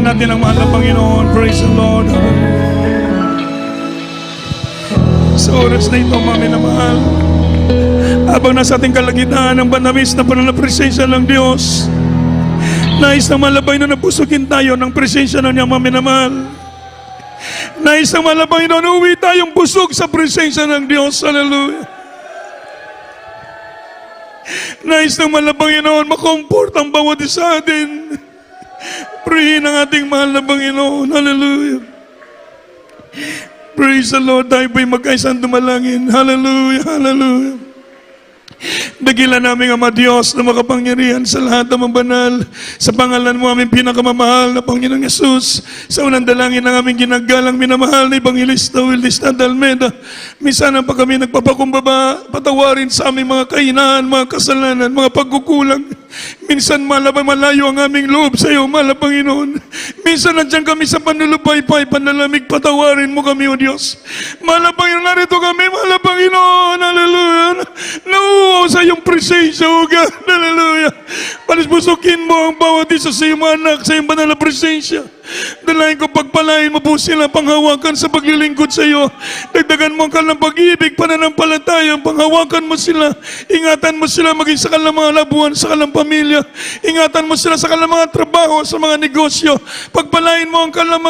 natin ang mahal na Panginoon. Praise the Lord. Sa oras na ito, mga minamahal, habang nasa ating kalagitnaan ng banamis na pananapresensya ng Diyos, nais na malabay na napusugin tayo ng presensya ng Niya, mga minamahal. Nais na malabay na uwi tayong busog sa presensya ng Diyos. Hallelujah. Nais na malabay na makomfort ang bawat isa atin. Purihin ang ating mahal na Panginoon. Hallelujah. Praise the Lord. Tayo po'y magkaisang dumalangin. Hallelujah. Hallelujah. Dakilan namin Ama Diyos na makapangyarihan sa lahat ng mabanal. Sa pangalan mo aming pinakamamahal na Panginoong Yesus. Sa unang dalangin ng aming ginagalang minamahal na Evangelista Wildis Almeida. Minsan pa kami nagpapakumbaba, patawarin sa aming mga kahinaan, mga kasalanan, mga pagkukulang. Minsan malayo ang aming loob sa iyo, mahal na Panginoon. Minsan nandiyan kami sa panlulupaypay, panlalamig, patawarin mo kami, O Diyos. Mahal na Panginoon, narito kami, mahal na Panginoon. Hallelujah. Nauuhaw sa iyong presensya, O God. Hallelujah. Palisbusukin mo ang bawat isa sa iyong anak, sa iyong banal na presensya. Dalahin ko pagpalain mo po sila, panghawakan sa paglilingkod sa iyo. Dagdagan mo ang kanilang pag-ibig, pananampalataya, panghawakan mo sila. Ingatan mo sila maging sa kanilang mga labuhan, sa kanilang pamilya. Ingatan mo sila sa kanilang mga trabaho, sa mga negosyo. Pagpalain mo ang kanilang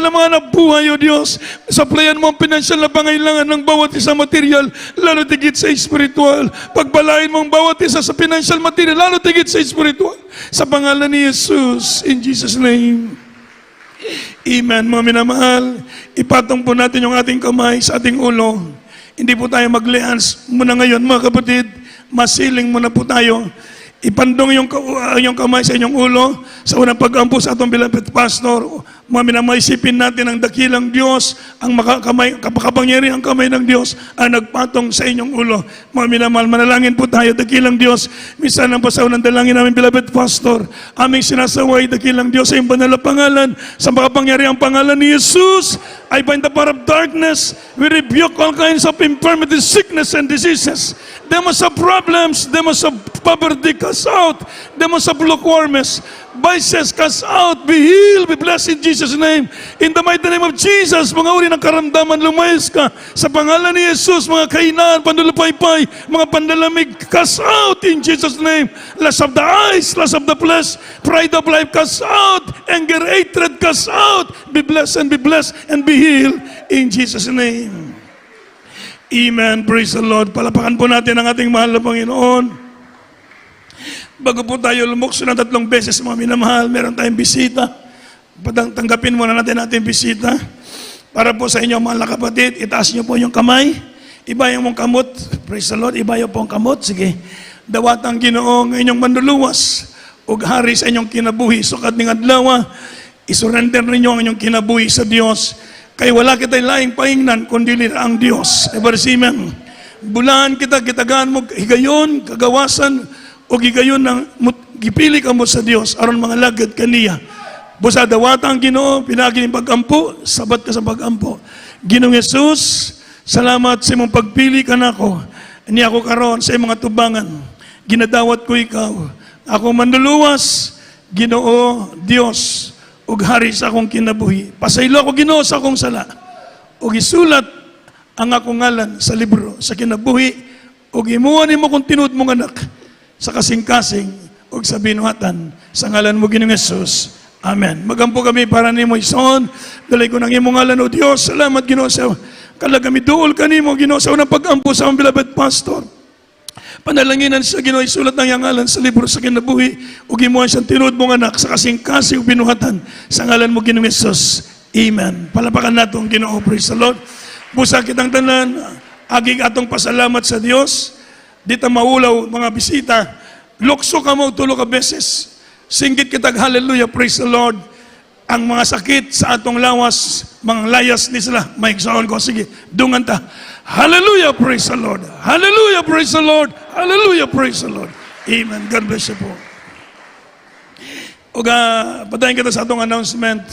mga nabuhay, O Diyos. Supplyan mo ang pinansyal na pangailangan ng bawat isa material, lalo tigit sa espiritual. Pagpalain mo ang bawat isa sa pinansyal material, lalo tigit sa espiritual. Sa pangalan ni Jesus, in Jesus' name. Amen, mga minamahal. Ipatong po natin yung ating kamay sa ating ulo. Hindi po tayo mag-hands muna ngayon, mga kapatid. Masiling muna po tayo. Ipandong yung kamay sa inyong ulo. Sa unang pag-ampo sa atong beloved pastor, mga minamahal, isipin natin ang dakilang Diyos, ang kapangyarihang kamay ng Diyos ang nagpatong sa inyong ulo. Mga minamahal, manalangin po tayo, dakilang Diyos. Minsan ang pasaw ng dalangin namin, beloved pastor, aming sinasaway, dakilang Diyos sa iyong banal na pangalan, sa makapangyarihang pangalan ni Jesus. I bind the power of darkness. We rebuke all kinds of infirmities, sickness, and diseases. Demons of problems, demons of poverty, cast out. Demons of lukewarmness, vices, cast out. Be healed, be blessed in Jesus' name. In the mighty name of Jesus, mga uri ng karamdaman, lumayas ka. Sa pangalan ni Jesus, mga kainaan, pandulupaypay, mga pandalamig, cast out in Jesus' name. Lust of the eyes, lust of the flesh, pride of life, cast out. Anger, hatred, cast out. Be blessed and be healed in Jesus' name. Amen. Praise the Lord. Palapakan po natin ang ating mahal na Panginoon. Bago po tayo lumukso ng 3 beses, mga minamahal, meron tayong bisita. Tanggapin muna natin ating bisita. Para po sa inyo, mahal na kapatid, itaas niyo po yung kamay. Ibayo mong kamot. Praise the Lord. Ibayo po ang kamot. Sige. Dawatang Ginoo ng inyong manluluwas. Ug hari sa inyong kinabuhi. Sukat ning adlaw, isurrender ninyo ang inyong kinabuhi sa Dios. Kay wala kita'y laing paingnan, kundi ang Diyos. Ebarsimen. Bulaan kita, kitagaan mo, higayon, kagawasan, o higayon ng gipili ka mo sa Diyos, aron mga lagad kaniya. Busa dawatang Ginoo, pinagin pag-ampo, sabat ka sa pag-ampo. Ginoong Jesus, salamat sa imong pagpili ka nako. Ni ako karon sa imong mga tubangan. Ginadawat ko ikaw. Ako manluluwas, Ginoo, Dios, ug hari sa akong kinabuhi. Pasaylo ako, Ginoo, sa akong sala. Ug isulat ang akong ngalan sa libro sa kinabuhi, ug imuha nimo kung tinud mong anak sa kasing-kasing ug sa binuhatan sa ngalan mo, Ginoong Hesus. Amen. Magampo kami para nimo ison. Dalay ko ng imong ngalan, O Dios. Salamat, Ginoo, sa kalagami duol kanimo, Ginoo, sa unang pag-ampo sa among beloved pastor. Panalanginan sa Ginoo, isulat ng iyang ngalan sa libro sa kinabuhi, ug imuha siyang tinud mong anak sa kasing-kasing ug binuhatan sa ngalan mo, Ginoong Hesus. Amen. Palapakan nato ang Ginoo. Praise the Lord. Busa kitang tanan, aging atong pasalamat sa Dios. Dito maulaw mga bisita, lukso ka mo 3 ka beses. Singgit kitag hallelujah, praise the Lord. Ang mga sakit sa atong lawas, mga layas ni sila, may igsaon ko, sige, dungan ta. Hallelujah, praise the Lord. Hallelujah, praise the Lord. Hallelujah, praise the Lord. Amen. God bless you po. O patayin kita sa atong announcement.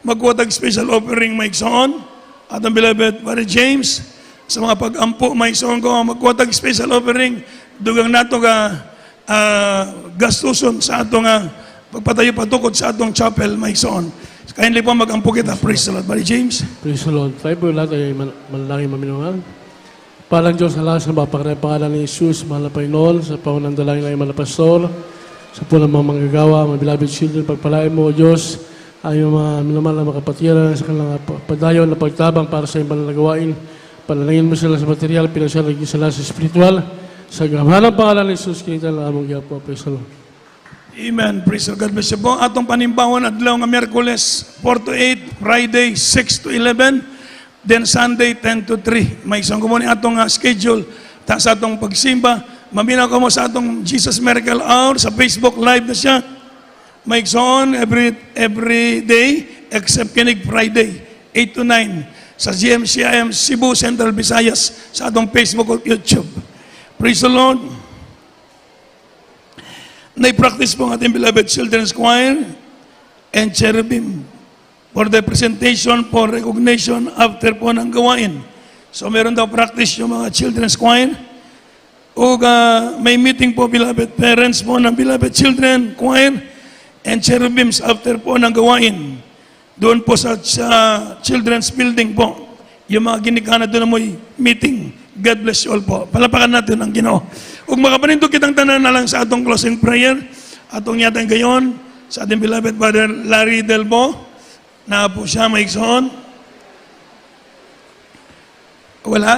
Magkuwatag special offering, may igsaon. Atong beloved, Brother James, sa mga pag-ampo, may igsaon ko, magkuwatag special offering. Dugang nato ka gastuson sa atong pagpatayo patukod sa atong chapel, maigsoon. Kindly po mag-ampo kita. Praise the Lord. Buddy James. Praise the Lord. Tayo po lahat ay manalangin maminungan. Palang Diyos, alas na mapakaraya pangalan ni Jesus, mahal na Panginoon, sa pangunang dalangin ng mga pastor, sa punang mga manggagawa, mga beloved children, pagpalain mo, O Diyos, ay mga minamahal na makapatiran sa kanilang padayon na pagtabang para sa ibang nagawain. Panalangin mo sila sa material, pinansyal, naging sila sa spiritual. Sa gamahan ng pangalan ni Jesus, kinita lang among giyapo. Praise the Lord. Amen. Praise the Lord. God bless you po. Atong panimbawon adlaw nga Miyerkules 4 to 8, Friday 6 to 11, then Sunday 10 to 3. May isang kumuni atong schedule ta sa atong pagsimba. Maminaw ko mo sa atong Jesus Miracle Hour sa Facebook Live na siya. May on every day except kinig Friday 8 to 9 sa GMCIM Cebu Central Visayas sa atong Facebook at YouTube. Praise the Lord. Na-practice po ang ating beloved children's choir and cherubim for the presentation for recognition after po ng gawain. So meron daw practice yung mga children's choir. O may meeting po beloved parents po ng beloved children choir and cherubims after po ng gawain. Doon po sa children's building po. Yung mga ginikana doon na mo'y meeting. God bless you all po. Palapakan natin ang Ginoo. Ug makapanindog kitang tanan na lang sa atong closing prayer. Atong yatang gayon sa ating beloved Brother Larry Delbo. Na po siya maigsoon. Wala?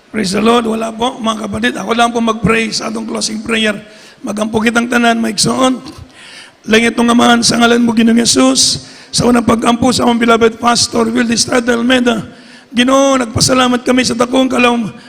Praise the Lord. Wala po, mga kapatid. Ako lang po mag-pray sa atong closing prayer. Magampo kitang tanan, maigsoon. Langit ng Amahan sa ngalan mo, Ginoong Yesus. Sa unang pag-ampo sa among beloved Pastor Will Estrada Almeida. Ginoo, nagpasalamat kami sa takong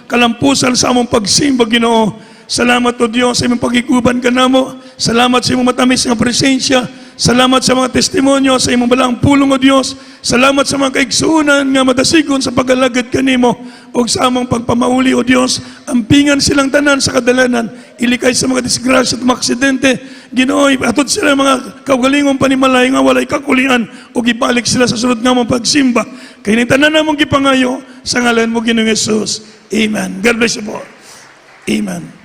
kalampusan sa among pagsimba, Ginoo. Salamat o Diyos sa imong pagikuban ka namo. Salamat sa imong matamis nga presensya. Salamat sa mga testimonyo, sa imong balang pulong o Diyos. Salamat sa mga kaigsuunan nga madasigon sa pag-alagad kanimo o sa among pagpamauli o Diyos. Ampingan silang tanan sa kadalanan. Ilikay sa mga disgrasya at mga aksidente. Ginoo, atod sila mga kaugalingong panimalay nga walay kakulian o gibalik sila sa sunod nga mong pagsimba. Kaya tanan namong gipangayo sa ngalan mo, Ginoong Yesus. Amen. God bless you po. Amen.